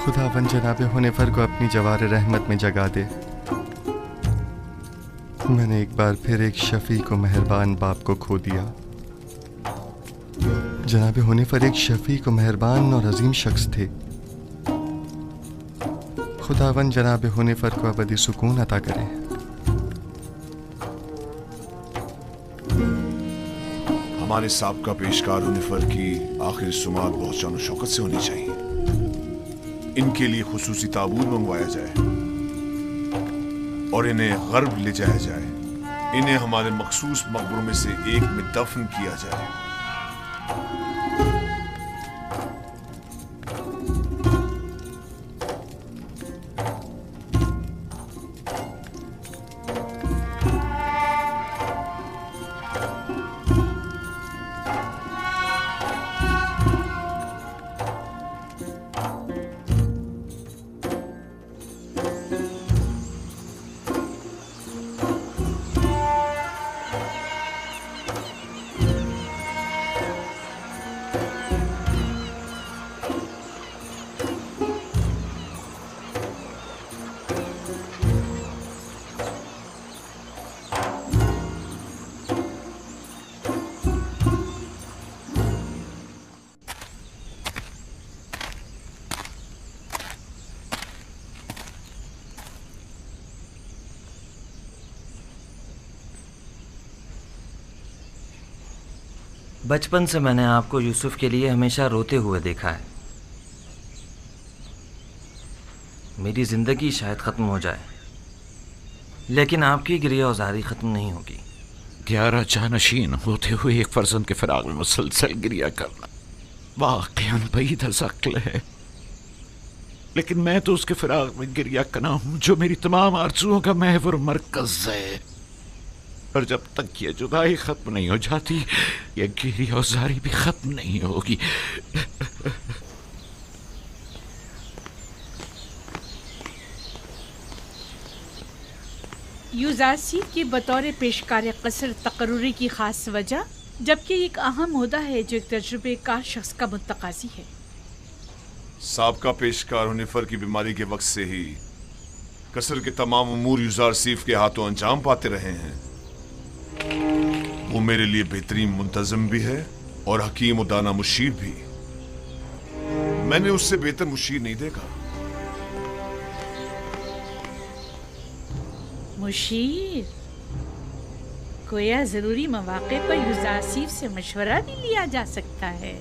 खुदावन जनाब हुनैफर को अपनी जवार रहमत में जगा दे। मैंने एक बार फिर एक शफीक व मेहरबान बाप को खो दिया। जनाब हुनैफर एक शफीक व मेहरबान और अजीम शख्स थे। खुदावन जनाब हुनैफर को अबदी सुकून अता करे। हमारे साबका पेशकार हुनैफर की आखिरी सुमात बहुत शान शौकत से होनी चाहिए। इनके लिए खुसूसी ताबूत मंगवाया जाए और इन्हें गर्ब ले जाया जाए। इन्हें हमारे मखसूस मकबरों में से एक में दफन किया जाए। बचपन से मैंने आपको यूसुफ के लिए हमेशा रोते हुए देखा है। मेरी जिंदगी शायद ख़त्म हो जाए, लेकिन आपकी गिरियाज़ारी ख़त्म नहीं होगी। 11 जानशीन होते हुए एक फर्जंद के फिराक में मुसलसल गिरिया करना वाक़ईन बईद अज़-अक़्ल है। लेकिन मैं तो उसके फिराक में गिरिया करना हूँ जो मेरी तमाम आरज़ुओं का महवर मरकज़ है। और जब तक ये जुदाई खत्म नहीं हो जाती, ये गिरियाज़ारी भी खत्म नहीं होगी। यूज़ारसीफ की बतौर पेशकार कसर तकर्रुरी की खास वजह, जबकि एक अहम मुद्दा है जो एक तजुर्बेकार शख्स का मुतकाज़ी है। साबका पेशकार हुनैफर की बीमारी के वक्त से ही कसर के तमाम उमूर यूज़ारसीफ के हाथों अंजाम पाते रहे हैं। वो मेरे लिए बेहतरीन मुंतज़म भी है और हकीम और दाना मुशीर भी। मैंने उससे बेहतर मुशीर नहीं देखा। मुशीर, गोया जरूरी मौके पर यूज़ारसीफ से मशवरा भी लिया जा सकता है।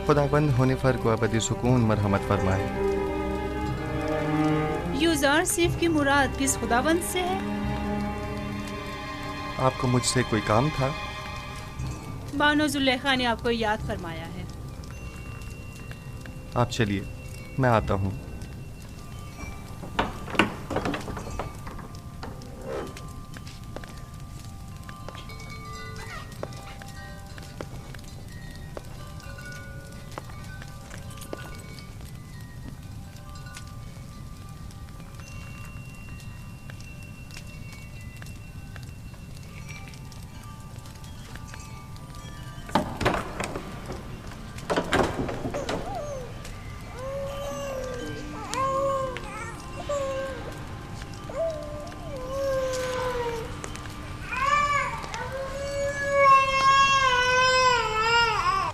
खुदाबंद हुनैफर को अबदी सुकून मरहमत फरमाए। यूज़ारसीफ की मुराद किस खुदाबंद से है? आपको मुझसे कोई काम था? बानो जुलेखा ने आपको याद फरमाया है। आप चलिए, मैं आता हूँ।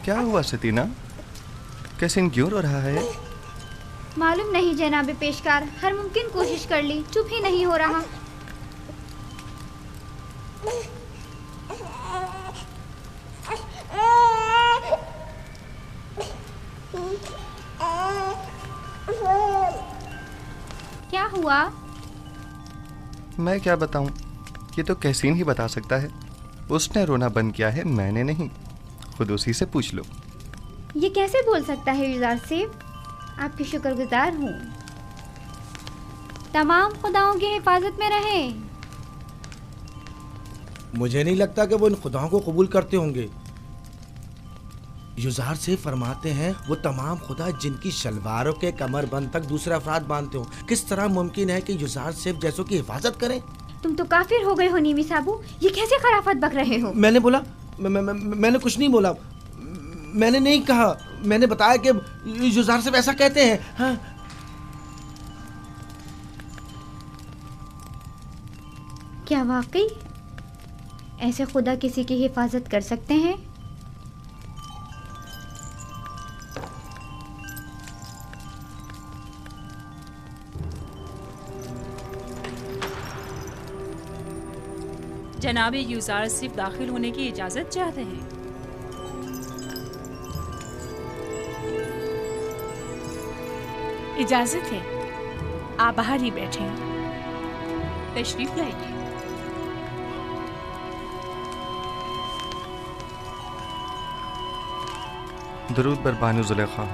क्या हुआ सतीना? कैसिन क्यों रो रहा है? मालूम नहीं जनाब पेशकार, हर मुमकिन कोशिश कर ली, चुप ही नहीं हो रहा। क्या हुआ? मैं क्या बताऊं? ये तो कैसिन ही बता सकता है। उसने रोना बंद किया है, मैंने नहीं। खुद उसी से पूछ लो। ये कैसे बोल सकता है यूज़ारसीफ? आपकी शुक्रगुजार हूँ। तमाम खुदाओं की हिफाजत में रहे। मुझे नहीं लगता कि वो इन खुदाओं को कबूल करते होंगे। युजार से फरमाते हैं वो तमाम खुदा जिनकी शलवारों के कमरबंद तक दूसरे अफराद बांधते हो। किस तरह मुमकिन है कि युजार सिर्फ जैसों की हिफाजत करें? तुम तो काफिर हो गए हो नीमी साबू, ये कैसे खराफत बक रहे हो? मैंने बोला मैंने कुछ नहीं बोला। मैंने नहीं कहा, मैंने बताया कि युजार सिर्फ ऐसा कहते हैं। हाँ। क्या वाकई ऐसे खुदा किसी की हिफाजत कर सकते हैं? जनाब यूजार सिर्फ दाखिल होने की इजाज़त चाहते हैं। इजाजत है, आप बाहर ही बैठे। तशरीफ लाइए। दरूद बर बानो जुलेखा।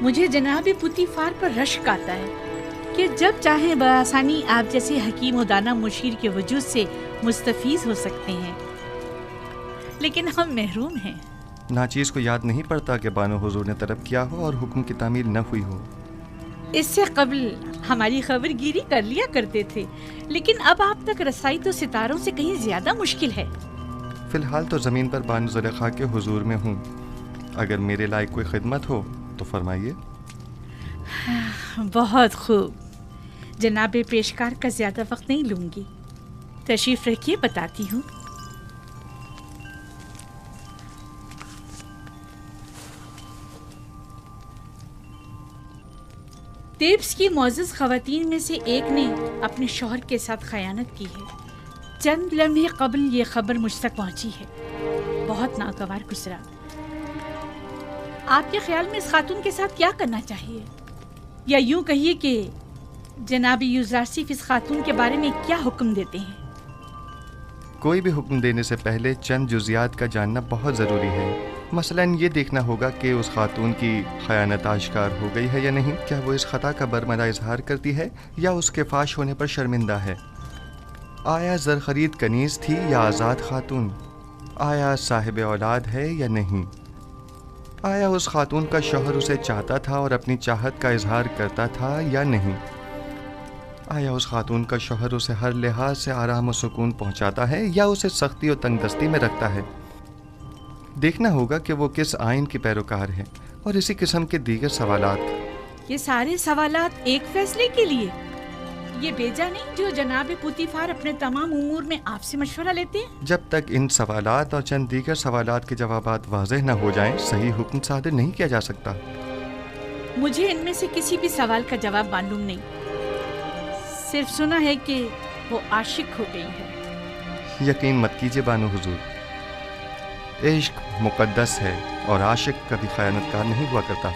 मुझे जनाब पुतीफार पर रश्क आता है कि जब चाहे बआसानी आप जैसे हकीम व दाना मुशीर के वजूद से मुस्तफीज हो सकते हैं, लेकिन हम महरूम हैं। नाचीज़ को याद नहीं पड़ता कि बानो हुजूर ने तलब किया हो और हुक्म की तामील न हुई हो। इससे कबल हमारी खबरगिरी कर लिया करते थे, लेकिन अब आप तक रसाई तो सितारों से कहीं ज्यादा मुश्किल है। फ़िलहाल तो ज़मीन पर बानो जुलेखा के हुजूर में हूँ। अगर मेरे लायक कोई खिदमत हो तो फरमाइए। बहुत खूब, जनाब पेशकार का ज्यादा वक्त नहीं लूंगी। तशरीफ रखिए, बताती हूँ। तेब्स की मोअज़्ज़ज़ ख़वातीन में से एक ने अपने शौहर के साथ खयानत की है। चंद लम्हे कबल ये खबर मुझ तक पहुंची है। बहुत नागवार गुजरा। आपके ख्याल में इस खातून के साथ क्या करना चाहिए, या यूं कहिए कि जनाब यूजारसिफ इस खातून के बारे में क्या हुक्म देते हैं? कोई भी हुक्म देने से पहले चंद जुज़ियात का जानना बहुत ज़रूरी है। मसलन ये देखना होगा कि उस खातून की खयानत आश्कार हो गई है या नहीं। क्या वो इस खता का बरमला इजहार करती है या उसके फाश होने पर शर्मिंदा है? आया ज़र खरीद कनीज़ थी या आज़ाद खातून? आया साहिब औलाद है या नहीं? आया उस खातून का शौहर उसे चाहता था और अपनी चाहत का इजहार करता था या नहीं? आया उस खातून का शौहर उसे हर लिहाज से आराम और सुकून पहुंचाता है या उसे सख्ती और तंगदस्ती में रखता है? देखना होगा कि वो किस आइन की पैरोकार है और इसी किस्म के दीगर सवालात। ये सारे सवालात एक फैसले के लिए? ये बेजा नहीं जो जनाब पुतीफार अपने तमाम उमूर में आपसे मशवरा लेते हैं? जब तक इन सवालात और चंद दीगर सवालात के जवाबात वाज़ेह न हो जाएं, सही हुक्म सादिर नहीं किया जा सकता। मुझे इनमें से किसी भी सवाल का जवाब मालूम नहीं। सिर्फ सुना है कि वो आशिक हो गई है। यकीन मत कीजिए बानो हुजूर, इश्क मुकद्दस है और आशिक कभी खयानतकार नहीं हुआ करता।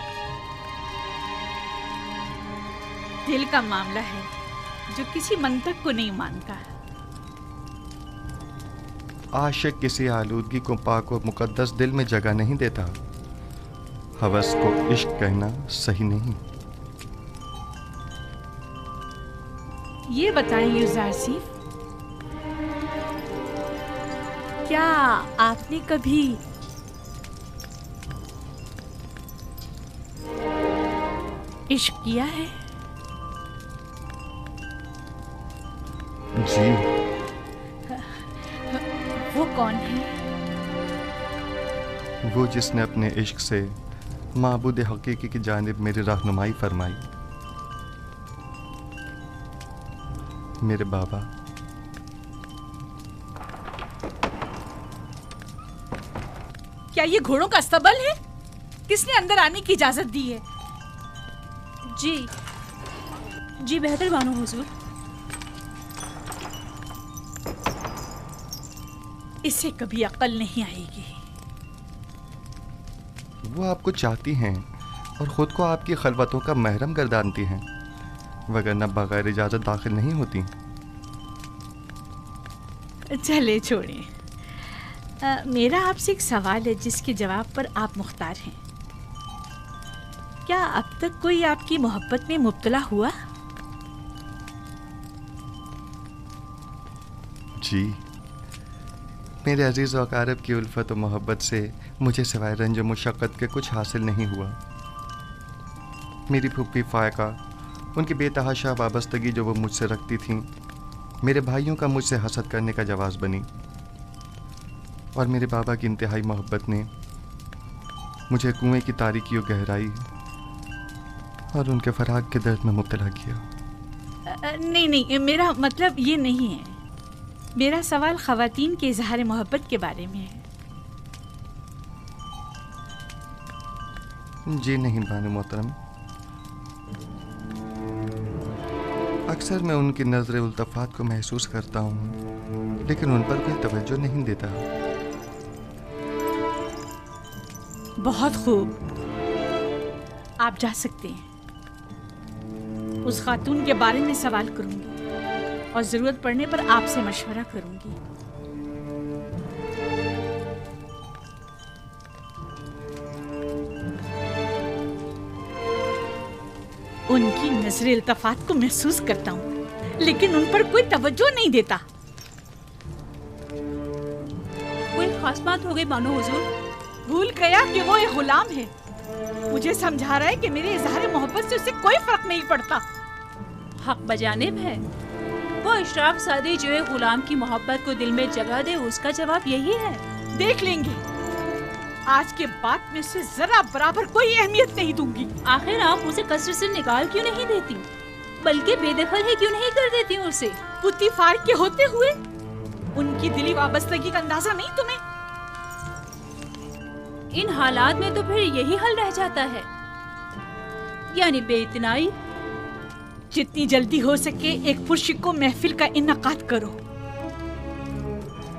दिल का मामला है जो किसी मंतक को नहीं मानता। आशिक किसी आलूदगी को पाक और मुकद्दस दिल में जगह नहीं देता। हवस को इश्क कहना सही नहीं। ये बताएं यूजारसिफ, क्या आपने कभी इश्क किया है? जी। वो कौन है? वो जिसने अपने इश्क से माबूद हकीकी की जानिब मेरी रहनुमाई फरमाई। मेरे बाबा। क्या ये घोड़ों का अस्तबल है? किसने अंदर आने की इजाजत दी है? जी बेहतर बानो हुजूर। इससे कभी अक्ल नहीं आएगी। वो आपको चाहती हैं और ख़ुद को आपकी खलवतों का महरम गर्दानती हैं, वगरना बगैर इजाज़त दाखिल नहीं होती। चले छोड़ें। मेरा आपसे एक सवाल है जिसके जवाब पर आप मुख्तार हैं। क्या अब तक कोई आपकी मोहब्बत में मुब्तला हुआ? जी, मेरे अजीज़ व अकारब की उल्फत व मोहब्बत से मुझे सिवाय रंज मुशक्क़त के कुछ हासिल नहीं हुआ। मेरी फूफी फ़ायका, उनकी बेतहाशा वाबस्तगी जो वो मुझसे रखती थीं, मेरे भाइयों का मुझसे हसद करने का जवाज़ बनी, और मेरे बाबा की इंतहाई मोहब्बत ने मुझे कुएं की तारीकी और गहराई और उनके फराग के दर्द में मुब्तला किया। नहीं, मेरा मतलब ये नहीं है। मेरा सवाल ख़वातीन के इजहार मोहब्बत के बारे में है। जी नहीं बानो मोहतरम, अक्सर मैं उनकी नज़र उल्तफ़ात को महसूस करता हूँ, लेकिन उन पर कोई तवज्जो नहीं देता। बहुत खूब, आप जा सकते हैं। उस खातून के बारे में सवाल करूंगी और ज़रूरत पड़ने पर आपसे मशवरा करूंगी। उनकी नजर इल्तफात को महसूस करता हूँ, लेकिन उन पर कोई तवज्जो नहीं देता। कोई खास बात हो गई बानो हुजूर? भूल गया कि वो एक गुलाम है। मुझे समझा रहा है कि मेरे इजहार मोहब्बत से उसे कोई फर्क नहीं पड़ता। हक बजानिब है। वो इशराफ सादी जो है गुलाम की मोहब्बत को दिल में जगह दे, उसका जवाब यही है। देख लेंगे। आज के बाद में उसे जरा बराबर कोई अहमियत नहीं दूंगी। आखिर आप उसे कसरत से निकाल क्यों नहीं देती, बल्कि बेदखल ही क्यों नहीं कर देती उसे? पुती फार के होते हुए उनकी दिली वाबस्तगी का अंदाजा नहीं तुम्हें? इन हालात में तो फिर यही हल रह जाता है, यानी बेइतनाई। जितनी जल्दी हो सके एक पुरशिको महफिल का इन्नकाद करो।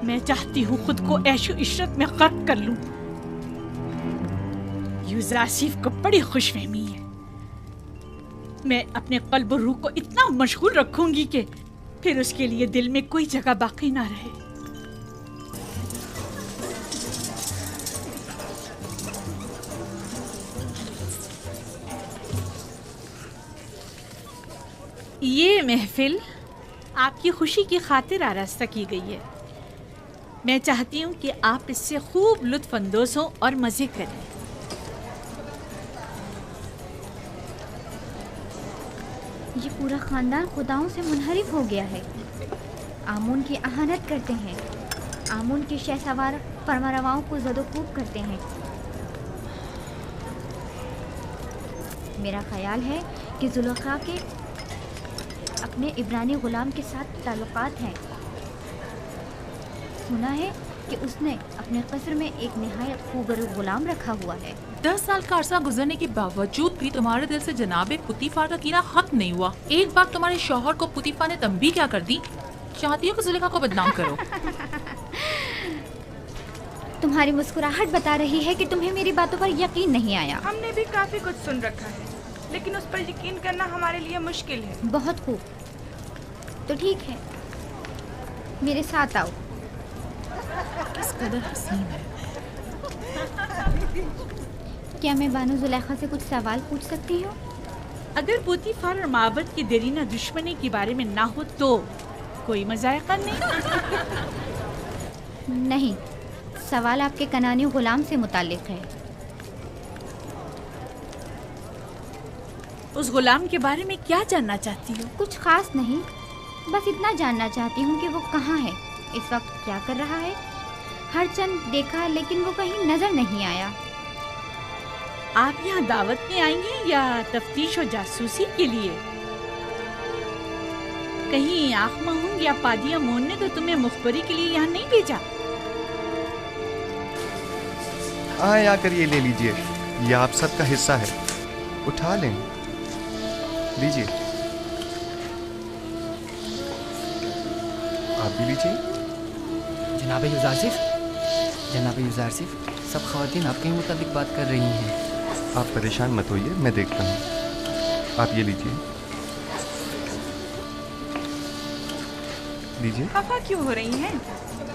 मैं चाहती हूँ खुद को ऐशो इशरत में गर्क कर लूं। यूज़र आसिफ को बड़ी खुशफहमी है। मैं अपने कल्ब और रूह को इतना मशगूल रखूंगी कि फिर उसके लिए दिल में कोई जगह बाकी ना रहे। ये महफिल आपकी खुशी की खातिर आरास्ता की गई है। मैं चाहती हूँ कि आप इससे खूब लुत्फ अंदोज हों और मज़े करें। ये पूरा खानदान खुदाओं से मुनहरिफ हो गया है। आमून की अहानत करते हैं, आमून के शहसवार फरमारवाओं को ज़दोकूब करते हैं। मेरा ख्याल है कि जुलेखा के अपने इब्रानी गुलाम के साथ ताल्लुकात हैं। सुना है कि उसने अपने कस्र में एक निहायत खूबसूरत गुलाम रखा हुआ है। 10 साल का अरसा गुजरने के बावजूद भी तुम्हारे दिल से जनाबे पुतीफा का कीना खत्म नहीं हुआ। एक बार तुम्हारे शौहर को पुतीफा ने तंबी क्या कर दी? चाहती हो कि जुलेखा को बदनाम करो? तुम्हारी मुस्कुराहट बता रही है कि तुम्हें मेरी बातों पर यकीन नहीं आया। हमने भी काफी कुछ सुन रखा है, लेकिन उस पर यकीन करना हमारे लिए मुश्किल है। बहुत खूब, तो ठीक है, मेरे साथ आओ। किस कदर हसीन है। क्या मैं बानो जुलेखा से कुछ सवाल पूछ सकती हूँ? अगर पुतीफार और माबद की देरीना दुश्मनी के बारे में ना हो तो कोई मजायका नहीं। नहीं, सवाल आपके कनानी गुलाम से मुताल्लिक है। उस गुलाम के बारे में क्या जानना चाहती हो? कुछ खास नहीं, बस इतना जानना चाहती हूँ कि वो कहाँ है, इस वक्त क्या कर रहा है। हर चंद देखा लेकिन वो कहीं नजर नहीं आया। आप यहाँ दावत में आएंगे या तफ्तीश और जासूसी के लिए? कहीं आँख महूंग या पादिया मोन ने तो तुम्हें मुखबरी के लिए यहाँ नहीं भेजा? आए आकर ये ले लीजिए, ये आप सबका हिस्सा है, उठा लें, लीजिए। आप भी लीजिए। जनाब यूज़ारसिफ, जनाब यूज़ारसिफ, सब ख़वातीन आपके ही मुताबिक बात कर रही हैं। आप परेशान मत होइए, मैं देखता हूँ। आप ये लीजिए, लीजिए। खफा क्यों हो रही हैं?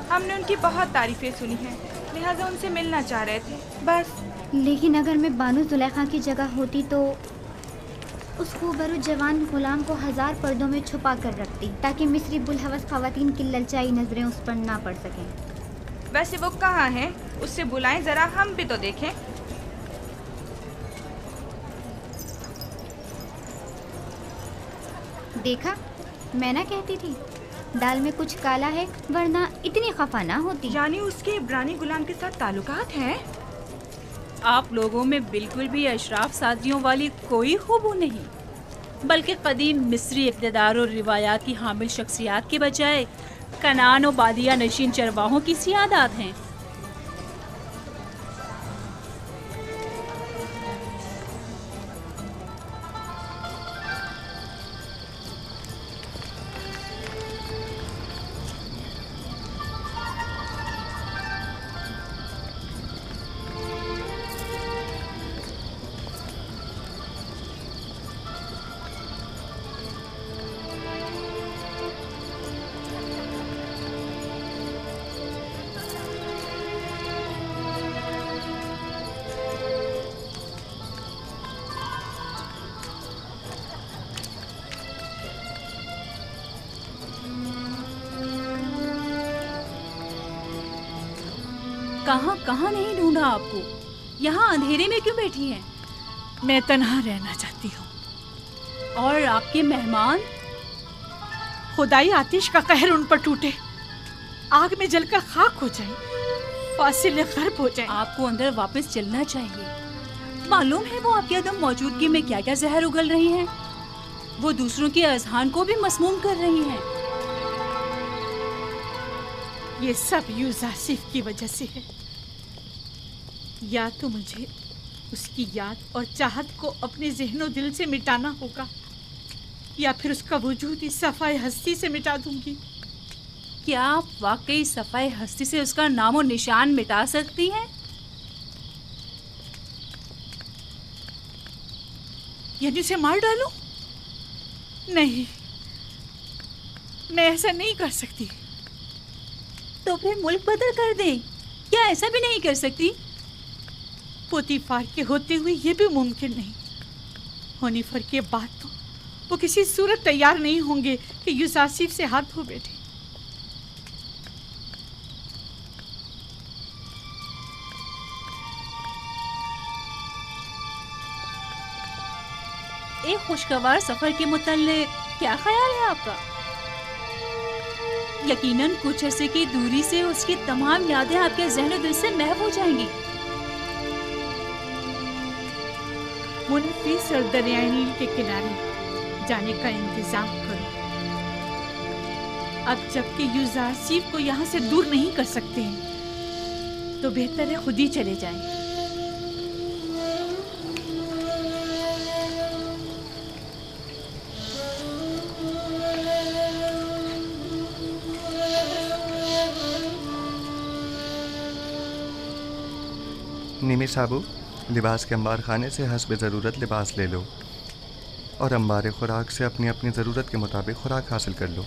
हमने उनकी बहुत तारीफें सुनी हैं, लिहाजा उनसे मिलना चाह रहे थे, बस। लेकिन अगर मैं बानो जुलेखा की जगह होती तो उस खूबरू जवान गुलाम को 1000 पर्दों में छुपा कर रखती, ताकि मिस्री बुलहवस खवातीन की ललचाई नजरें उस पर ना पड़ सकें। वैसे वो कहाँ है? उससे बुलाएं जरा, हम भी तो देखें। देखा, मैं ना कहती थी दाल में कुछ काला है, वरना इतनी खफा ना होती। यानी उसके इब्रानी गुलाम के साथ ताल्लुकात हैं? आप लोगों में बिल्कुल भी अशराफ सादियों वाली कोई खूबू नहीं, बल्कि कदीम मिस्री इक़्तिदार और रिवायात की हामिल शख्सियात के बजाय कनान और बादिया नशीन चरवाहों की सियादात हैं। कहाँ कहाँ नहीं ढूंढा आपको? यहाँ अंधेरे में क्यों बैठी हैं? मैं तन्हा रहना चाहती हूँ। और आपके मेहमान? खुदाई आतिश का कहर उन पर टूटे, आग में जलकर खाक हो जाए, फासिले गर्ब हो जाए। आपको अंदर वापस चलना चाहिए। मालूम है वो आपकी अदम मौजूदगी में क्या क्या जहर उगल रही हैं। वो दूसरों के अज़हान को भी मसमूम कर रही हैं। ये सब यूज़ासिफ की वजह से है। या तो मुझे उसकी याद और चाहत को अपने ज़हनो दिल से मिटाना होगा, या फिर उसका वजूद इस सफ़ाए हस्ती से मिटा दूंगी। क्या आप वाकई सफ़ाए हस्ती से उसका नाम और निशान मिटा सकती हैं? यानी उसे मार डालूं? नहीं, मैं ऐसा नहीं कर सकती। तो फिर मुल्क बदल कर दें। क्या ऐसा भी नहीं कर सकती? पोतीफार के होते हुए ये भी मुमकिन नहीं। होनीफर के बाद तो वो किसी सूरत तैयार नहीं होंगे कि यूसासिफ से हाथ धो बैठे। एक खुशगवार सफर के मुताल्लिक क्या ख्याल है आपका? यकीनन कुछ अरसे की दूरी से उसकी तमाम यादें आपके ज़हन दिल से महव हो जाएंगी। मुनफिस और दरियाए नील के किनारे जाने का इंतजाम करो। अब जबकि यूज़ासिफ को यहाँ से दूर नहीं कर सकते हैं, तो बेहतर है खुद ही चले जाएं। निमी साबू, लिबास के अंबार खाने से हस्ब ज़रूरत लिबास ले लो और अंबार खुराक से अपनी अपनी ज़रूरत के मुताबिक खुराक हासिल कर लो।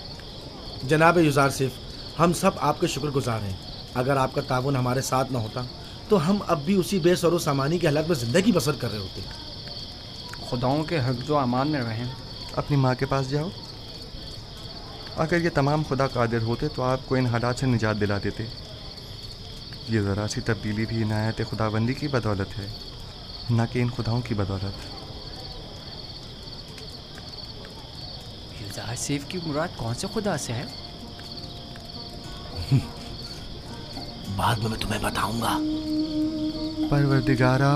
जनाब यूज़ारसिफ, हम सब आपके शुक्रगुजार हैं। अगर आपका ताउन हमारे साथ न होता तो हम अब भी उसी बेसरो सामानी के हालात में ज़िंदगी बसर कर रहे होते। खुदाओं के हक जो अमान में रहें। अपनी माँ के पास जाओ। अगर ये तमाम खुदा कादिर होते तो आपको इन हालात से निजात दिला देते। ये ज़रा सी तब्दीली भी इनायत खुदाबंदी की बदौलत है, न कि इन खुदाओं की बदौलत। यूज़ारसिफ की मुराद कौन से खुदा से है? बाद में मैं तुम्हें बताऊंगा। परवरदिगारा,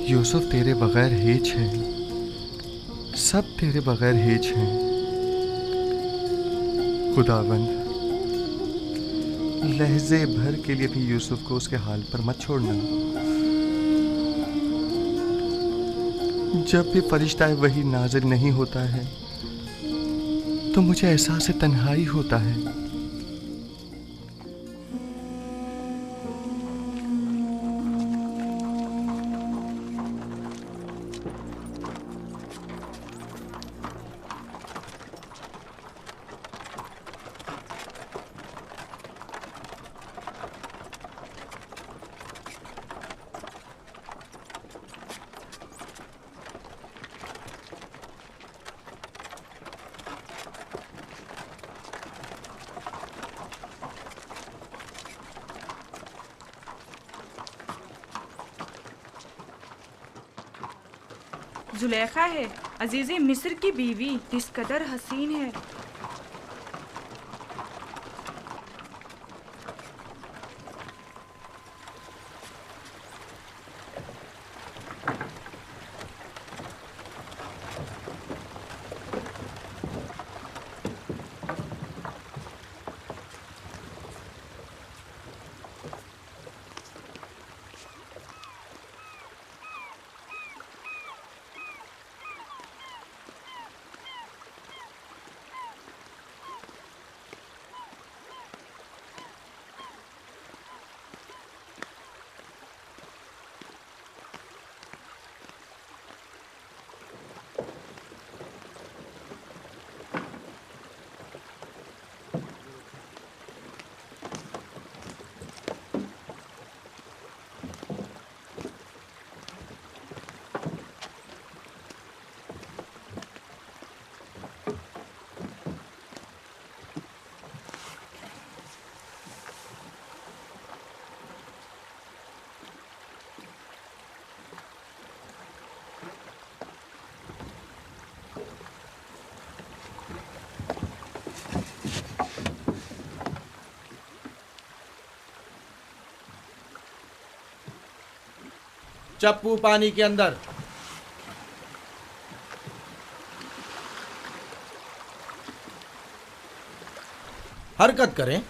यूसुफ तेरे बगैर हेच है, सब तेरे बगैर हेच हैं। खुदाबंद, लहजे भर के लिए भी यूसुफ को उसके हाल पर मत छोड़ना। जब भी फरिश्ता वही नाज़िल नहीं होता है तो मुझे एहसास तन्हाई होता है। जुलेखा है, अजीज़े मिस्र की बीवी, इस कदर हसीन है। चप्पू पानी के अंदर। हरकत करें।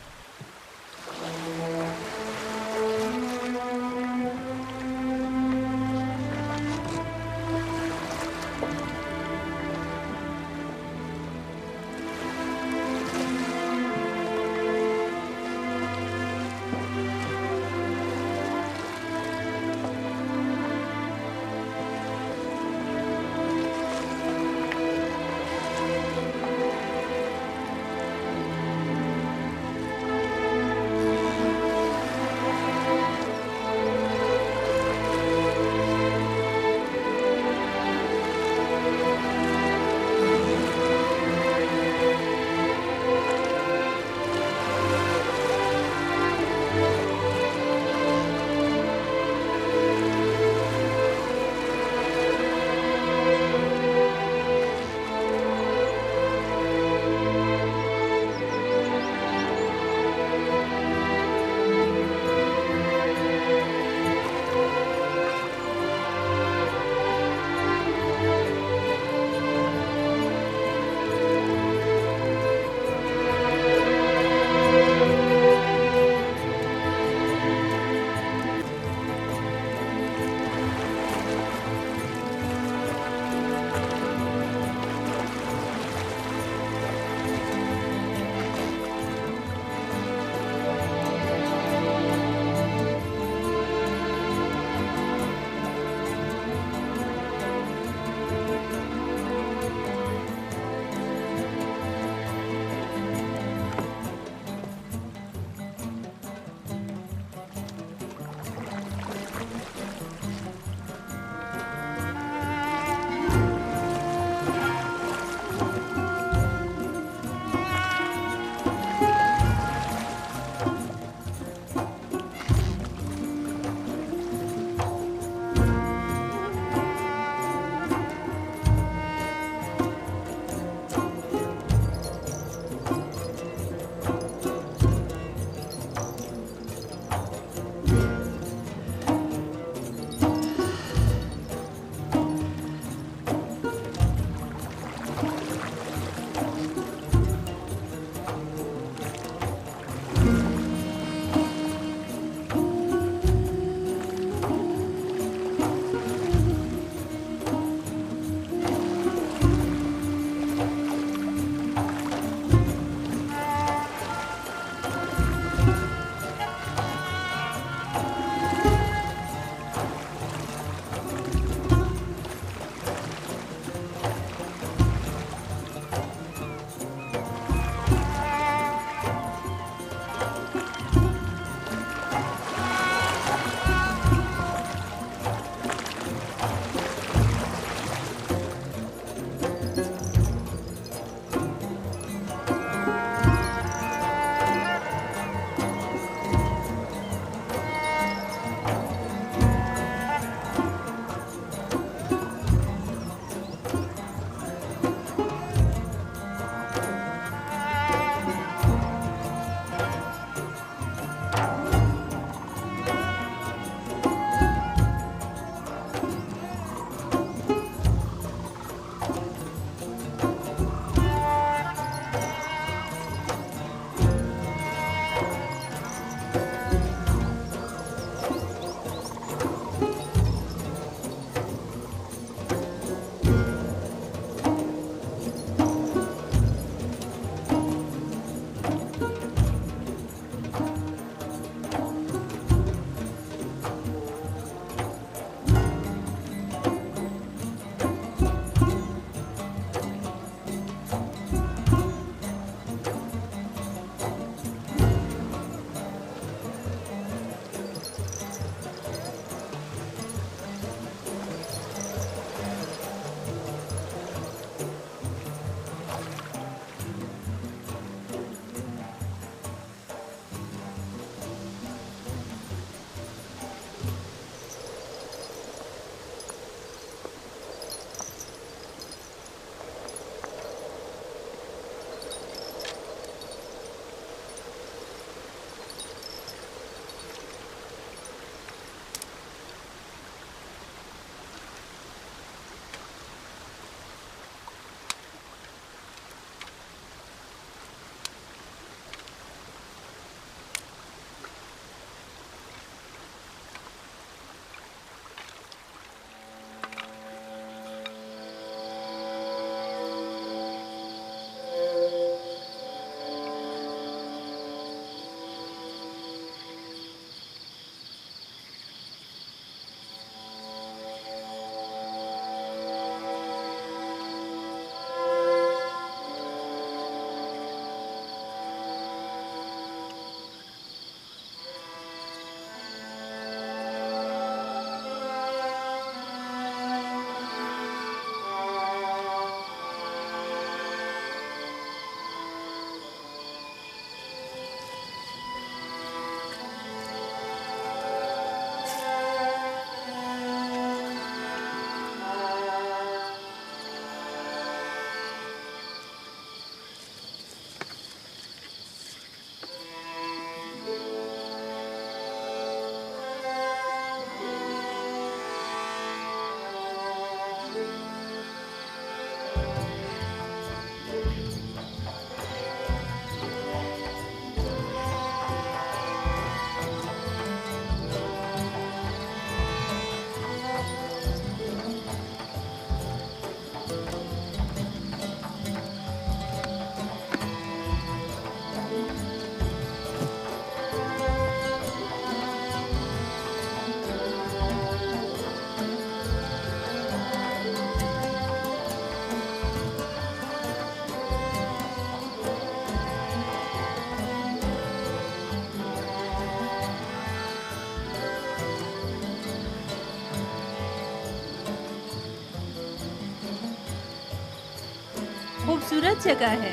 खूबसूरत जगह है।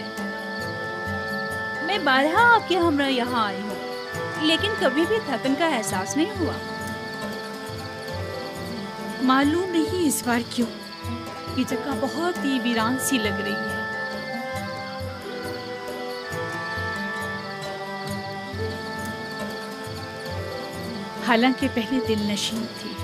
मैं बारहा आपके हमरा यहाँ आई हूँ, लेकिन कभी भी थकन का एहसास नहीं हुआ। मालूम नहीं इस बार क्यों ये जगह बहुत ही वीरान सी लग रही है। हालांकि पहले दिल नशीन थी।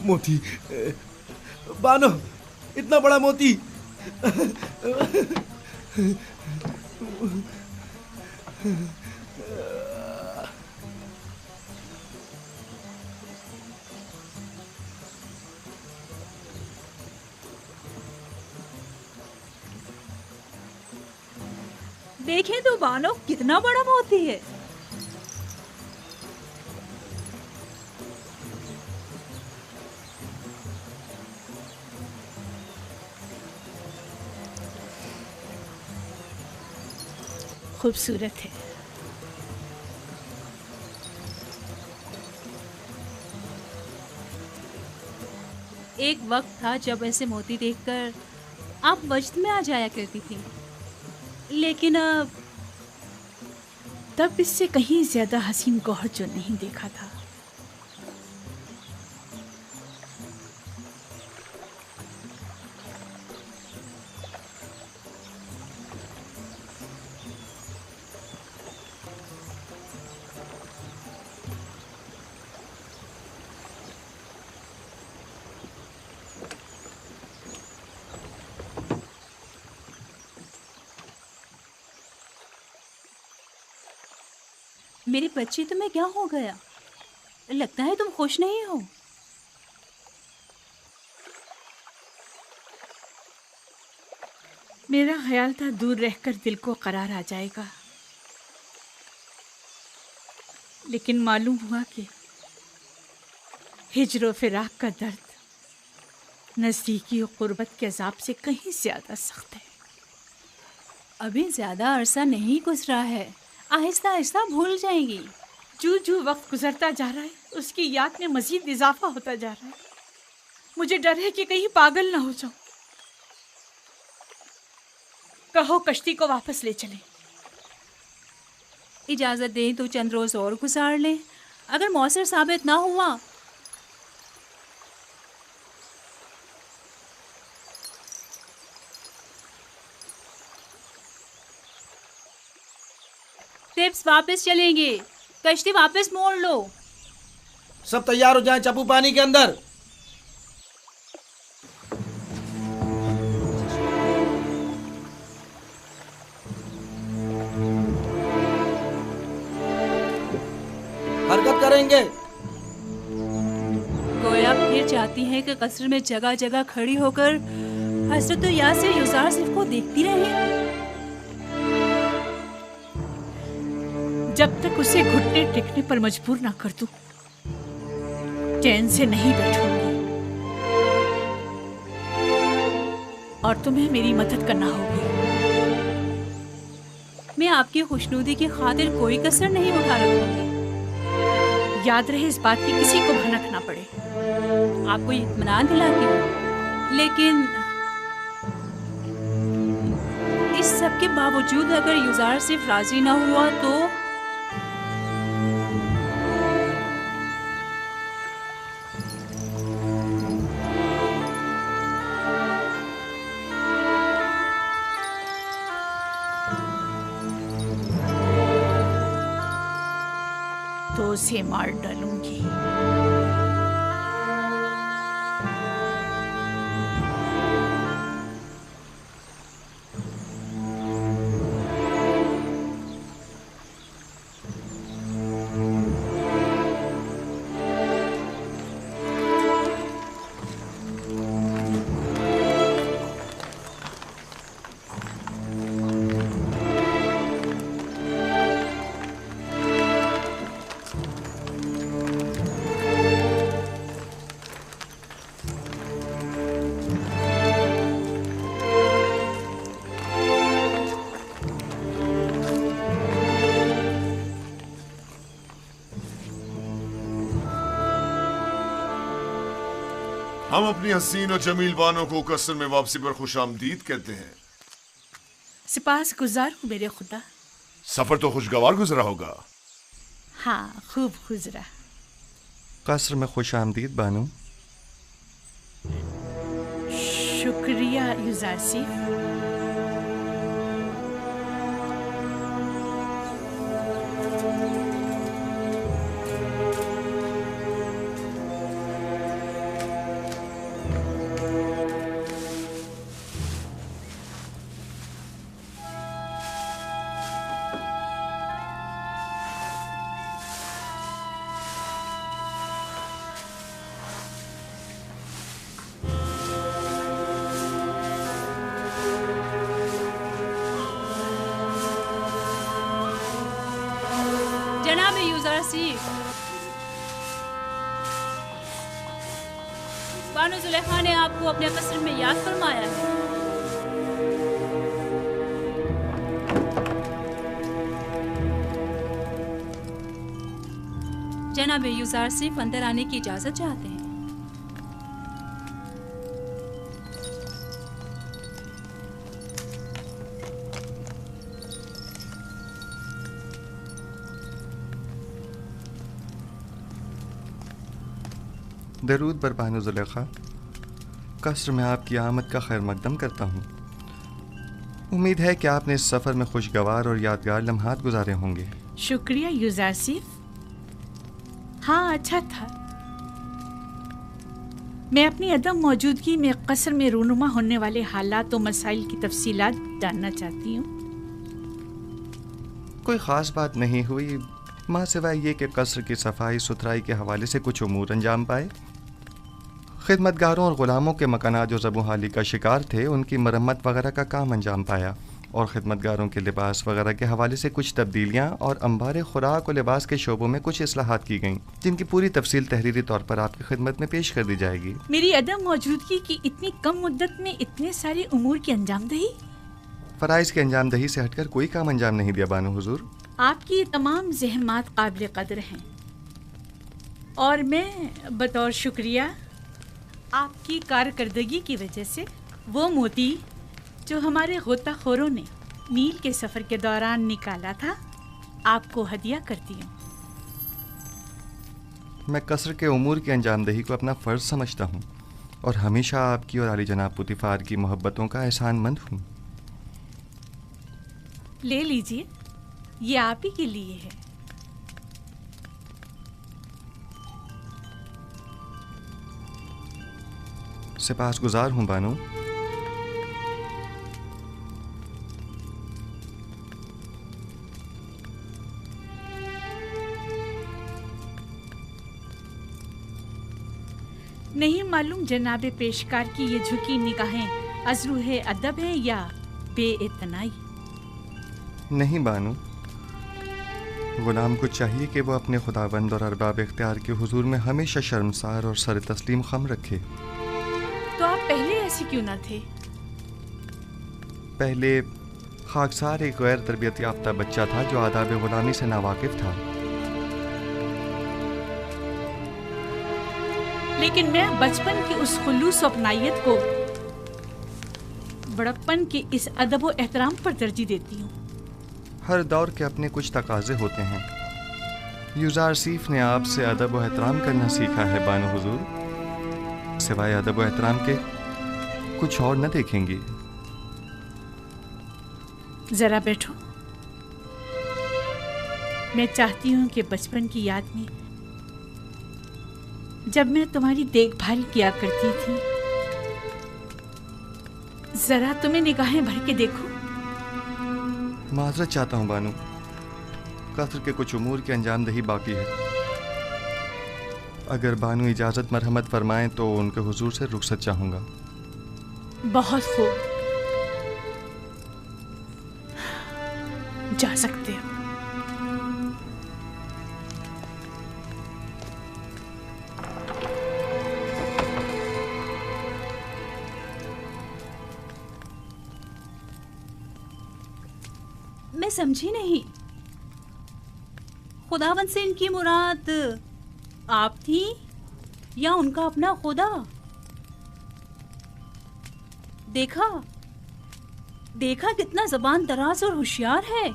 मोती, बानो, इतना बड़ा मोती। देखें तो बानो, कितना बड़ा मोती है। खूबसूरत है। एक वक्त था जब ऐसे मोती देखकर आप वजद में आ जाया करती थी, लेकिन अब तब इससे कहीं ज्यादा हसीन गौहर जो नहीं देखा था। मेरी बच्ची, तुम्हें क्या हो गया? लगता है तुम खुश नहीं हो। मेरा ख्याल था दूर रहकर दिल को करार आ जाएगा, लेकिन मालूम हुआ कि हिज्र फिराक का दर्द नज़दीकी और क़ुर्बत के अज़ाब से कहीं ज़्यादा सख्त है। अभी ज़्यादा अरसा नहीं गुजरा है, आहिस्ता आहिस्ता भूल जाएंगी। जो वक्त गुजरता जा रहा है उसकी याद में मज़ीद इजाफा होता जा रहा है। मुझे डर है कि कहीं पागल ना हो जाऊं। कहो कश्ती को वापस ले चलें। इजाज़त दें तो चंद रोज़ और गुजार लें। अगर मौसर साबित ना हुआ टिप्स वापस चलेंगे। कश्ती वापस मोड़ लो। सब तैयार हो जाएं, चप्पू पानी के अंदर। हरकत करेंगे। गोया फिर चाहती है कि कस्र में जगह जगह खड़ी होकर हजरत यासिर युज़ारसिफ को देखती रहे। जब तक उसे घुटने टेकने पर मजबूर ना कर दूं, चैन से नहीं बैठूंगी और तुम्हें मेरी मदद करना होगी। मैं आपकी खुशनुदी की खातिर कोई कसर नहीं उठा रखूंगी। याद रहे इस बात की किसी को भनक ना पड़े। आपको इत्मीनान दिलाती हूँ, लेकिन इस सब के बावजूद अगर युजार सिर्फ राजी ना हुआ तो उसे मार डालूंगी। हम अपनी हसीन और जमील बानों को कसर में वापसी पर खुशामदीद कहते हैं। सिपास गुजार हूँ मेरे खुदा। सफर तो खुशगवार गुजरा होगा। हाँ, खूब गुजरा। कसर में खुश आमदीद बानो। शुक्रिया युजार सिफ। जनाब युजार सिफ, बानो जुलेखा ने आपको अपने कसर में याद फरमाया है। जनाब युजार सिफ अंदर आने की इजाजत चाहते हैं। दरूद बर बानो जुलेखा। कसर में आपकी आमद का खैर मकदम करता हूँ। उम्मीद है कि आपने इस सफ़र में खुशगवार और यादगार लम्हात गुजारे होंगे। शुक्रिया युजार सिफ। हाँ, अच्छा था। मैं अपनी अदम मौजूदगी में कसर में रूनुमा होने वाले हालात और मसाइल की तफसीलात जानना चाहती हूँ। कोई ख़ास बात नहीं हुई, माँ सिवाय ये कि कसर की सफाई सुथराई के हवाले से कुछ उमूर अंजाम पाए। खिदमतगारों और ग़ुलामों के मकानात जो ज़बूहाली का शिकार थे उनकी मरम्मत वगैरह का काम अंजाम पाया और खिदमतगारों के लिबास वगैरह के हवाले से कुछ तब्दीलियाँ और अंबार खुराक और लिबास के शोबों में कुछ इस्लाहात की गईं, जिनकी पूरी तफसील तहरीरी तौर पर आपकी खिदमत में पेश कर दी जाएगी। मेरी अदम मौजूदगी की इतनी कम मुद्दत में इतने सारे उमूर की अंजामदही। फ़राइज़ की अंजामदही से हटकर कोई काम अंजाम नहीं दिया बानो हुजूर। आपकी तमाम ज़हमात काबिल कदर हैं और मैं बतौर शुक्रिया आपकी कारकर्दगी की वजह से वो मोती जो हमारे गोताखोरों ने नील के सफ़र के दौरान निकाला था आपको हदिया करती हूँ। मैं कसर के उमूर की अंजामदही को अपना फ़र्ज़ समझता हूँ और हमेशा आपकी और आली जनाब पुतिफार की मोहब्बतों का एहसानमंद हूँ। ले लीजिए, ये आप ही के लिए है। सिपासगुजार हूँ बानो। नहीं मालूम जनाबे पेशकार की ये झुकी निगाहें अज़रूहे अदब है या बेइतनाई। नहीं बानो, गुलाम को चाहिए कि वो अपने खुदाबंद और अरबाब इख्तियार के हुजूर में हमेशा शर्मसार और सर तस्लीम खम रखे। तो आप पहले ऐसे क्यों ना थे? पहले खाकसार एक गैर तरबियत याफ्ता बच्चा था जो आदाब गुलामी से नावाकिफ था। लेकिन मैं बचपन की उस खुलूस और अपनाइयत को बड़प्पन के इस अदब और एहतराम पर तरजीह देती हूँ। हर दौर के अपने कुछ तकाजे होते हैं। यूज़ार सीफ ने आपसे अदब व एहतराम करना सीखा है बानो हुजूर। सिवाय अदब व एहतराम के कुछ और न देखेंगी। जरा बैठो। मैं चाहती हूँ कि बचपन की याद में जब मैं तुम्हारी देखभाल किया करती थी, जरा तुम्हें निगाहें भर के देखो। माजरत चाहता हूँ बानू, कसर के कुछ उमूर की अंजामदही बाकी है। अगर बानू इजाज़त मरहमत फरमाएं तो उनके हुजूर से रुखसत चाहूँगा। बहुत खूब, जा सकते हो। मैं समझी नहीं, खुदावंद से इनकी मुराद आप थी या उनका अपना खुदा? देखा देखा कितना जबान दराज और होशियार है।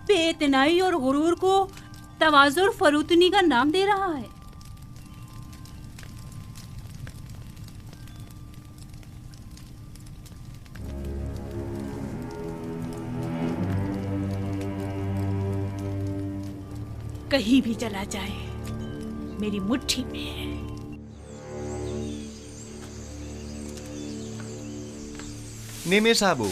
बेइतनाई और गुरूर को तवाज़ुर फरूतनी का नाम दे रहा है। कहीं भी चला जाए मेरी मुट्ठी में है। नीमे साबू,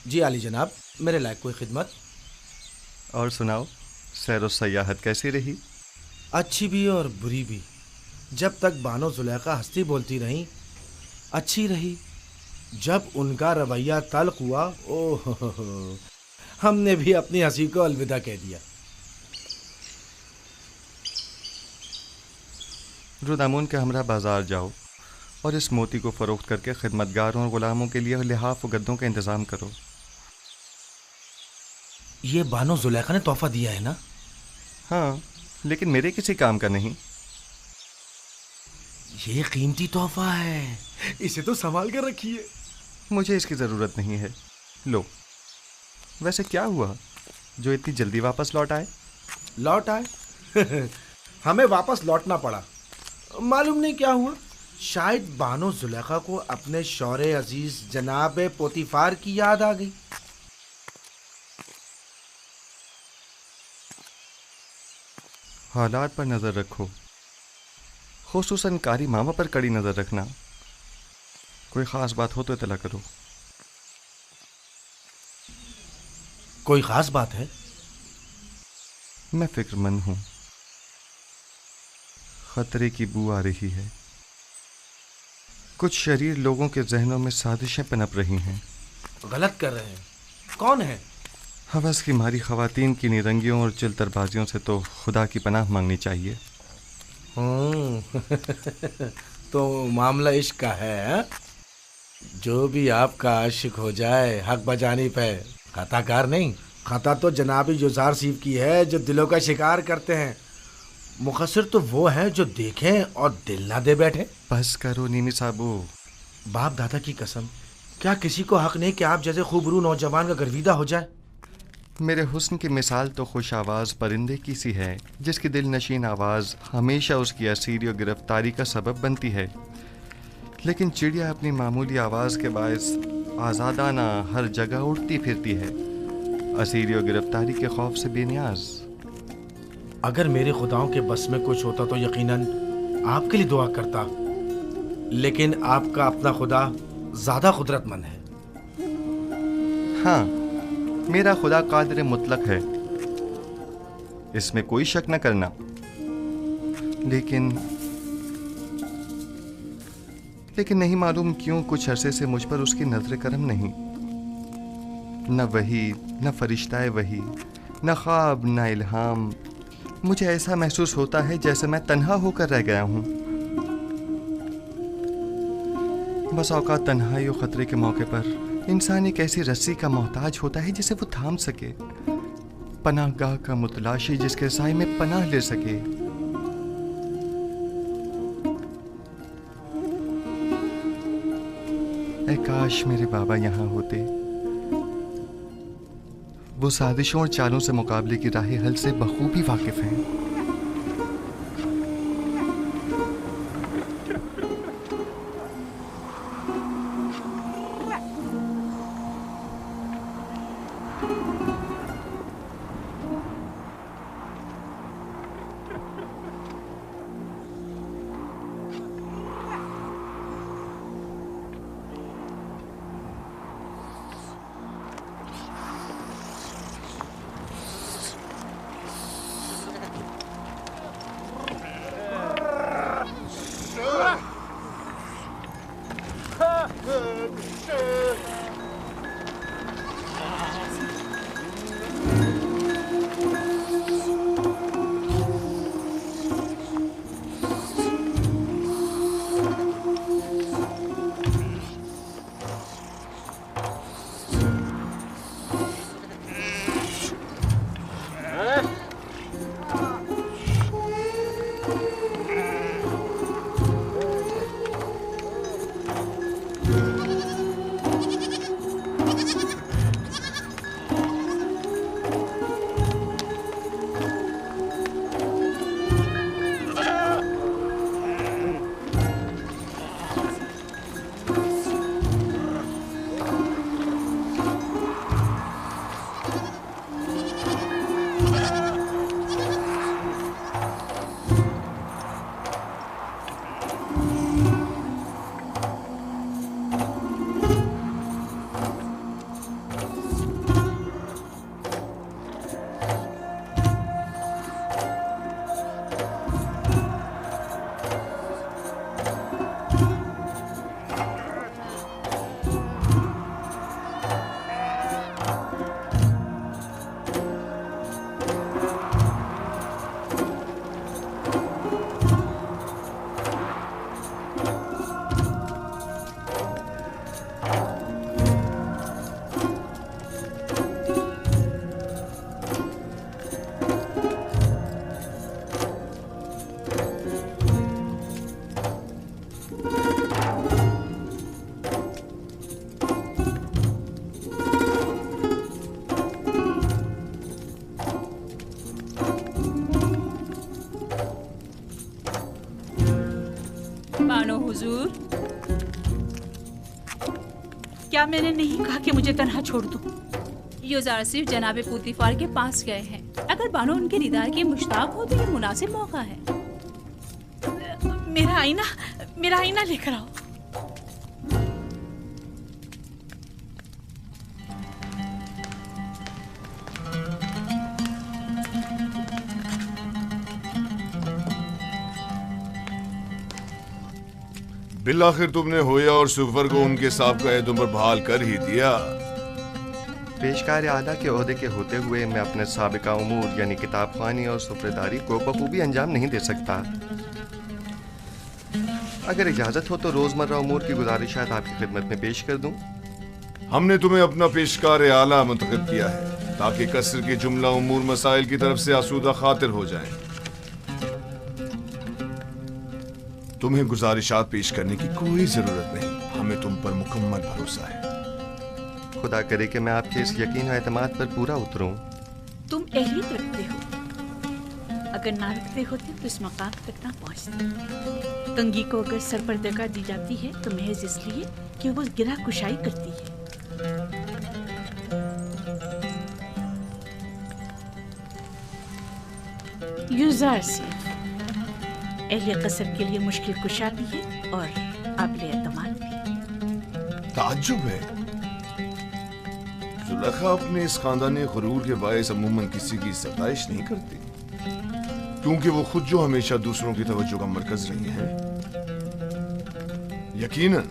जी आली जनाब, मेरे लायक कोई खिदमत? और सुनाओ, सैर और सयाहत कैसी रही? अच्छी भी और बुरी भी। जब तक बानो जुलेखा हंसती बोलती रही अच्छी रही। जब उनका रवैया तल्ख हुआ, ओह हमने भी अपनी हंसी को अलविदा कह दिया। रुदामुन के हमरा बाजार जाओ और इस मोती को फरोख्त करके खिदमतगारों और गुलामों के लिए लिहाफ और गद्दों का इंतजाम करो। ये बानो जुलेखा ने तोहफा दिया है ना? हाँ, लेकिन मेरे किसी काम का नहीं। ये कीमती तोहफा है, इसे तो संभाल कर रखिए। मुझे इसकी ज़रूरत नहीं है। लो, वैसे क्या हुआ जो इतनी जल्दी वापस लौट आए? लौट आए? हमें वापस लौटना पड़ा। मालूम नहीं क्या हुआ। शायद बानो जुलेखा को अपने शौरे अजीज जनाब पोतीफार की याद आ गई। हालात पर नज़र रखो, खुसूसन कारी मामा पर कड़ी नज़र रखना। कोई ख़ास बात हो तो इतला करो। कोई ख़ास बात है? मैं फिक्रमंद हूँ। खतरे की बू आ रही है। कुछ शरीर लोगों के जहनों में साजिशें पनप रही हैं। गलत कर रहे हैं। कौन है? हवस की मारी ख़वातीन की निरंगियों और चिलतरबाजियों से तो खुदा की पनाह मांगनी चाहिए। तो मामला इश्क का है? जो भी आपका आशिक हो जाए हक बजानी पे खताकार नहीं। खता तो जनाबी यूज़ार सीफ की है जो दिलों का शिकार करते हैं। मुखसर तो वो है जो देखें और दिल ना दे बैठे। बस करो नीमी साबू। बाप दादा की कसम, क्या किसी को हक नहीं कि आप जैसे खूबरू नौजवान का गर्विदा हो जाए? मेरे हुस्न की मिसाल तो खुश आवाज़ परिंदे की सी है जिसकी दिल नशीन आवाज़ हमेशा उसकी असीरी और गिरफ्तारी का सबब बनती है। लेकिन चिड़िया अपनी मामूली आवाज़ के बायस आज़ादाना हर जगह उड़ती फिरती है, असीरी और गिरफ्तारी के खौफ से बेनियाज। अगर मेरे खुदाओं के बस में कुछ होता तो यकीनन आपके लिए दुआ करता, लेकिन आपका अपना खुदा ज़्यादा कुदरतमंद है। हाँ, मेरा खुदा कादिर मुतलक है, इसमें कोई शक न करना। लेकिन लेकिन नहीं मालूम क्यों कुछ अरसे से मुझ पर उसकी नजर करम नहीं। न वही, न फरिश्ताए वही, न ख्वाब, न इल्हाम। मुझे ऐसा महसूस होता है जैसे मैं तन्हा होकर रह गया हूँ। बस औकात तन्हाई और खतरे के मौके पर इंसान एक ऐसी रस्सी का मोहताज होता है जिसे वो थाम सके, पनाहगाह का मुतलाशी जिसके साए में पनाह ले सके। ऐ काश मेरे बाबा यहाँ होते। वो साजिशों और चालों से मुकाबले की राह हल से बखूबी वाकिफ हैं। हुजूर, क्या मैंने नहीं कहा कि मुझे तन्हा छोड़ दो? युजार सिर्फ जनाबे पुतीफार के पास गए हैं। अगर बानो उनके दीदार की मुश्ताक हो तो ये मुनासिब मौका है। मेरा आईना लेकर आओ। बिलाखिर तुमने होया और सुफर को उनके साहब का तुम पर बहाल कर ही दिया। पेशकार आला के ओहदे के होते हुए मैं अपने साबिका उमूर यानी किताब ख़्वानी और सुफरेदारी को बखूबी अंजाम नहीं दे सकता। अगर इजाज़त हो तो रोज़मर्रा उमूर की गुजारिशात आपकी खिदमत में पेश कर दूं। हमने तुम्हें अपना पेशकार आला मुंतखब किया है ताकि कसर के जुमला उमूर मसाइल की तरफ से आसूदा खातिर हो जाएं। तुम्हें गुजारिशात पेश करने की कोई जरूरत नहीं, हमें तुम पर मुकम्मल भरोसा है। खुदा करे कि मैं आपके इस यकीन और एतमाद पर पूरा उतरूं। तुम अहलियत रखते हो, अगर ना रखते होते तो इस मकाम तक ना पहुंचते। तंगी को अगर सर पर जगह दी जाती है तो महज इसलिए कि वो गिरा कुशाई करती है। युजार सिर्फ अहले कसर के लिए मुश्किल कुशा भी है और काबिल एतमाद भी। ताज्जुब है, जुलेखा अपने इस खानदानी गुरूर के बायस अमूमन किसी की सताइश नहीं करती, क्योंकि वो खुद जो हमेशा दूसरों की तवज्जो का मरकज रही हैं। यकीनन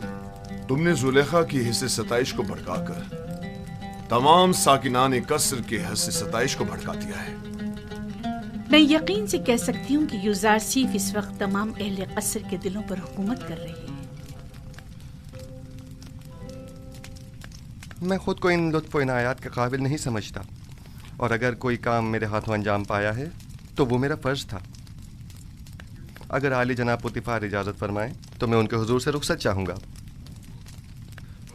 तुमने जुलेखा की हिस्से सताइश को भड़काकर तमाम साकिनान कसर के हिस्से सताइश को भड़का दिया है। मैं यकीन से कह सकती हूँ कि युजार सीफ इस वक्त तमाम अहले कसर के दिलों पर हुकूमत कर रही है। मैं खुद को इन लुत्फ़ व इनायात के काबिल नहीं समझता, और अगर कोई काम मेरे हाथों अंजाम पाया है तो वो मेरा फ़र्ज़ था। अगर आली जनाब पुतिफार इजाज़त फरमाएं तो मैं उनके हुजूर से रुखसत चाहूँगा।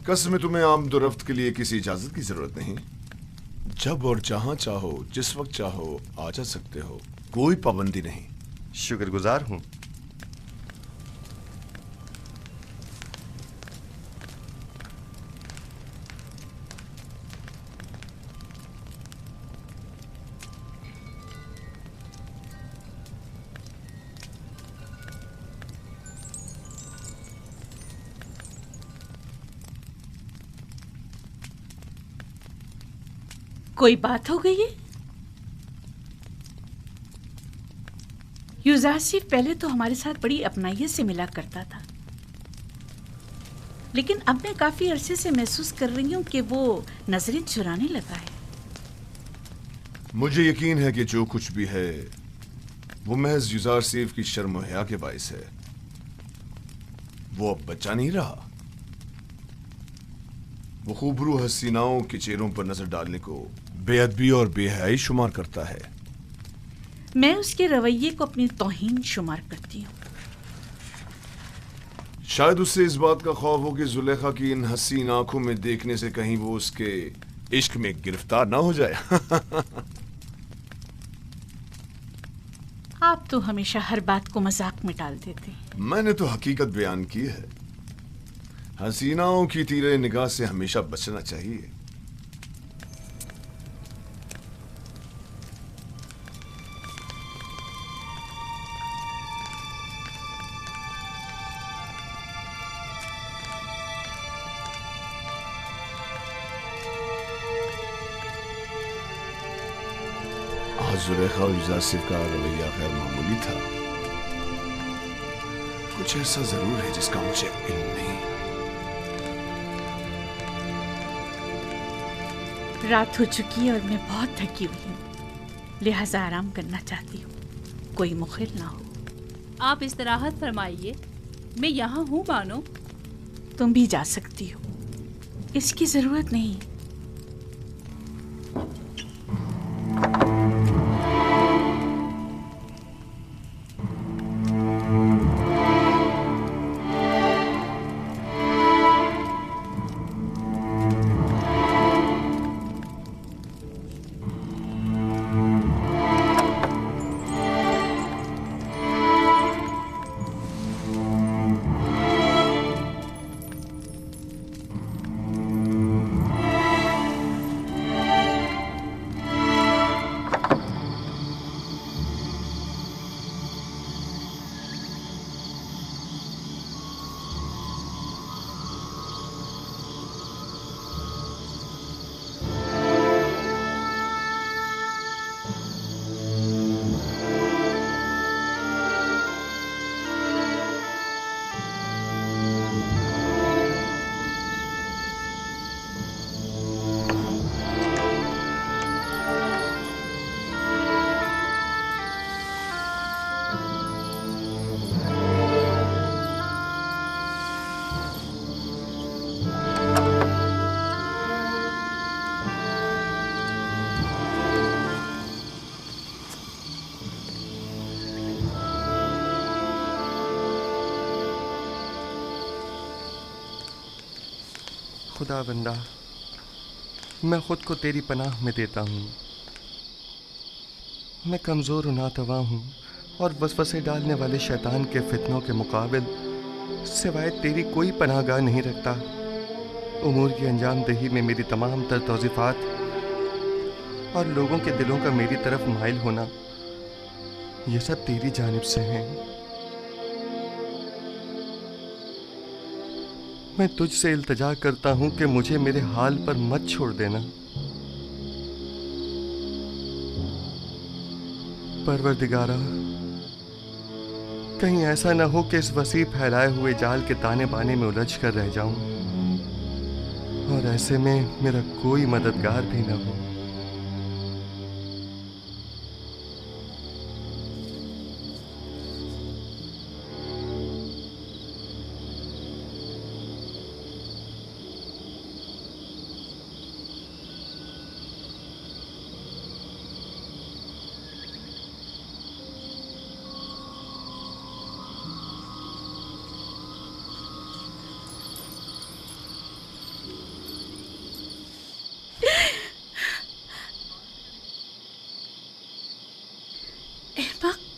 कसर में तुम्हें आमदोरफ्त के लिए किसी इजाज़त की ज़रूरत नहीं। जब और जहाँ चाहो जिस वक्त चाहो आ जा सकते हो, कोई पाबंदी नहीं। शुक्रगुजार हूँ। कोई बात हो गई है? युजार सीफ पहले तो हमारे साथ बड़ी अपनाइयत से मिला करता था, लेकिन अब मैं काफी अरसे से महसूस कर रही हूँ कि वो नजरें चुराने लगा है। मुझे यकीन है कि जो कुछ भी है वो महज युजार सीफ की शर्म और हया के बाइस है। वो अब बच्चा नहीं रहा। वो खूबरू हसीनाओं के चेहरों पर नजर डालने को बेअदबी और बेहयाई शुमार करता है। मैं उसके रवैये को अपनी तौहीन शुमार करती हूँ। शायद उससे इस बात का खौफ हो कि जुलेखा की इन हसीन आंखों में देखने से कहीं वो उसके इश्क में गिरफ्तार ना हो जाए। आप तो हमेशा हर बात को मजाक में टाल देते हैं। मैंने तो हकीकत बयान की है। हसीनाओं की तीरे निगाह से हमेशा बचना चाहिए। आज जुलेखा और युजार सीफ का रवैया गैर मामूली था। कुछ ऐसा जरूर है जिसका मुझे इल्म नहीं। रात हो चुकी है और मैं बहुत थकी हुई हूँ, लिहाजा आराम करना चाहती हूँ। कोई मुखिल ना हो। आप इस्तराहत फरमाइए, मैं यहाँ हूँ बानो। तुम भी जा सकती हो, इसकी जरूरत नहीं। खुदा बंदा, मैं खुद को तेरी पनाह में देता हूँ। मैं कमज़ोर और नातवा हूँ और वसवसे डालने वाले शैतान के फितनों के मुकाबिल सिवाय तेरी कोई पनाहगाह नहीं रखता। उमूर की अंजाम दही में मेरी तमाम तर तौज़ीफ़ात और लोगों के दिलों का मेरी तरफ माइल होना, यह सब तेरी जानिब से हैं। मैं तुझसे इल्तिजा करता हूँ कि मुझे मेरे हाल पर मत छोड़ देना। परवरदिगारा, कहीं ऐसा न हो कि इस वसी फैलाए हुए जाल के ताने बाने में उलझ कर रह जाऊं और ऐसे में मेरा कोई मददगार भी न हो।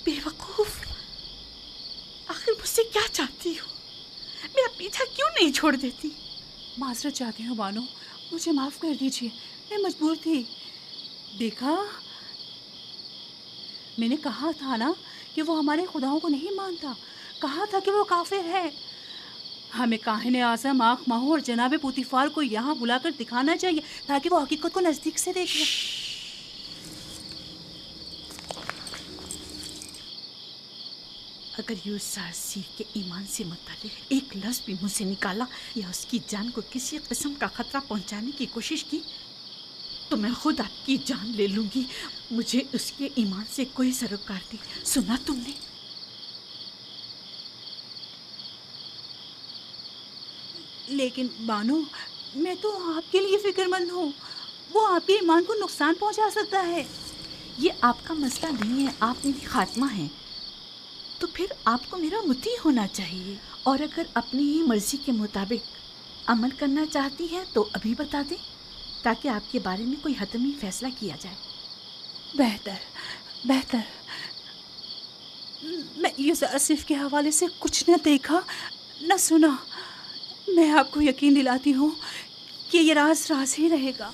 बेवकूफ, आखिर मुझसे क्या चाहती हो? मेरा पीछा क्यों नहीं छोड़ देती? माजरत चाहती हूँ बानो, मुझे माफ़ कर दीजिए, मैं मजबूर थी। देखा, मैंने कहा था ना कि वो हमारे खुदाओं को नहीं मानता, कहा था कि वो काफिर है। हमें काहिन आज़म आँख माहू और जनाब पुतीफार को यहाँ बुलाकर दिखाना चाहिए ताकि वो हकीकत को नज़दीक से देख ले। अगर यूसुफ के ईमान से मुतालिक एक लफ्ज़ भी मुँह से निकाला या उसकी जान को किसी किस्म का खतरा पहुँचाने की कोशिश की तो मैं खुद आपकी जान ले लूँगी। मुझे उसके ईमान से कोई सरोकार नहीं। सुना तुमने? लेकिन बानो, मैं तो आपके लिए फिक्रमंद हूँ। वो आपके ईमान को नुकसान पहुँचा सकता है। ये आपका मसला नहीं है, आप मेरी खात्मा हैं। तो फिर आपको मेरा मुती होना चाहिए, और अगर अपनी ही मर्जी के मुताबिक अमल करना चाहती हैं तो अभी बता दें ताकि आपके बारे में कोई हतमी फैसला किया जाए। बेहतर बेहतर। मैं यूसुफ के हवाले से कुछ न देखा न सुना। मैं आपको यकीन दिलाती हूँ कि ये राज राज ही रहेगा।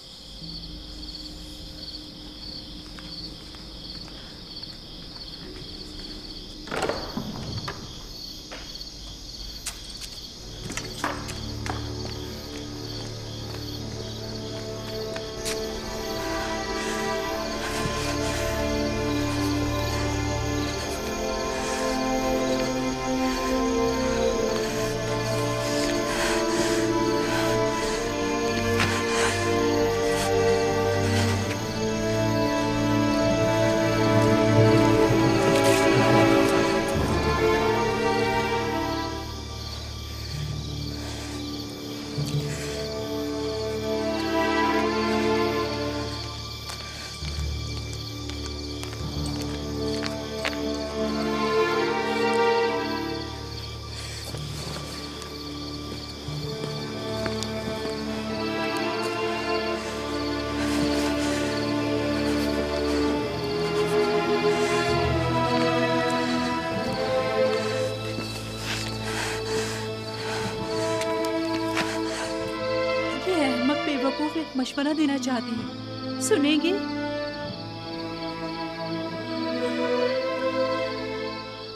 बेवकूफ एक मशवरा देना चाहती हूँ, सुनेंगे?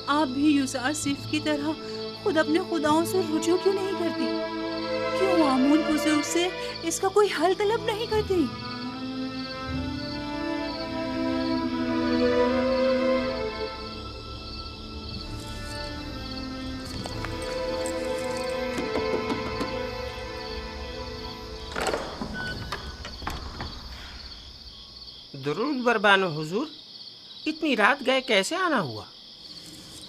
आप भी यूसुफ की तरह खुद अपने खुदाओं से रुजू क्यों नहीं करती? क्यों आमून बुजुर्ग से इसका कोई हल तलब नहीं करती? दुरूद बरबानो हुजूर, इतनी रात गए कैसे आना हुआ?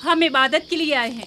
हम इबादत के लिए आए हैं।